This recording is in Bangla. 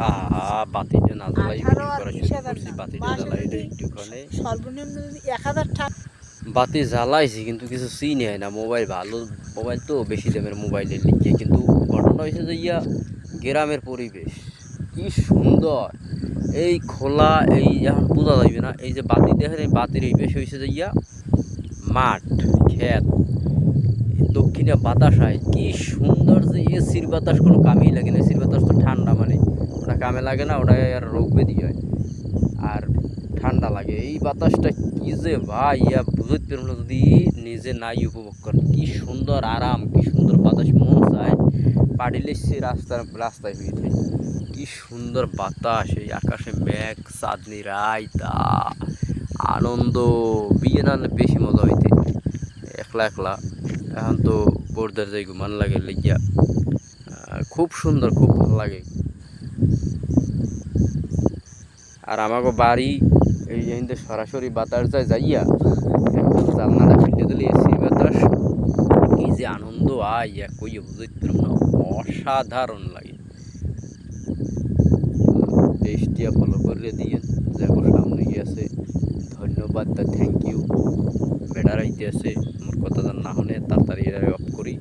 আহা বাতিটা না জ্বালাই 18 ভিডিও আর করা 20 শুরু হাজার করছি। দাম। বাতিটা মাসে জ্বালাই এটা যদি একটুখানে সর্বনিম্ন যদি 1000 টাকা বাতি জ্বালাইছি কিন্তু কিছু চিনি হয় না। মোবাইল ভালো মোবাইল তো বেশি দামের মোবাইলের লিখে কিন্তু ঘটনা হয়েছে যে গ্রামের পরিবেশ কি সুন্দর এই খোলা এই এখন বোঝা যাইবে না এই যে বাতি দেখেন এই বাতির এই বেশ হয়েছে যে মাঠ ক্ষেত দক্ষিণে বাতাস হয় কি সুন্দর যে এসির বাতাস কোনো কামেই লাগে না। এসির বাতাস তো ঠান্ডা মানে ওটা কামে লাগে না, ওটা আর রোগ ব্যাধি হয় আর ঠান্ডা লাগে। এই বাতাসটা কি যে ভাই বুঝতে পারবো না যদি নিজে নাই উপভোগ করেন। কি সুন্দর আরাম, কি সুন্দর বাতাস, মন চায় পাড়ি লেসছে রাস্তায় হয়ে যায়। কি সুন্দর বাতাস, এই আকাশে মেঘ চাঁদনি রায়তা আনন্দ। বিয়ে না বেশি মজা হইতে একলা একলা। এখন তো বোরদার যাই ঘুমান লাগে লেগিয়া খুব সুন্দর, খুব ভালো লাগে। আর আমাকে বাড়ি এই যে সরাসরি বাতাস যায় যাইয়া একদম জানলাটা খুলে দিলে এসির বাতাস কি যে আনন্দ কই বুঝতে পারব না, অসাধারণ লাগে। পেজটিয়া ফলো করে দিয়ে দেখো সামনে গিয়েছে। ধন্যবাদ, থ্যাংক ইউ। বেটার আইতে আছে মোর কথা না হলে তাড়াতাড়ি অফ করি।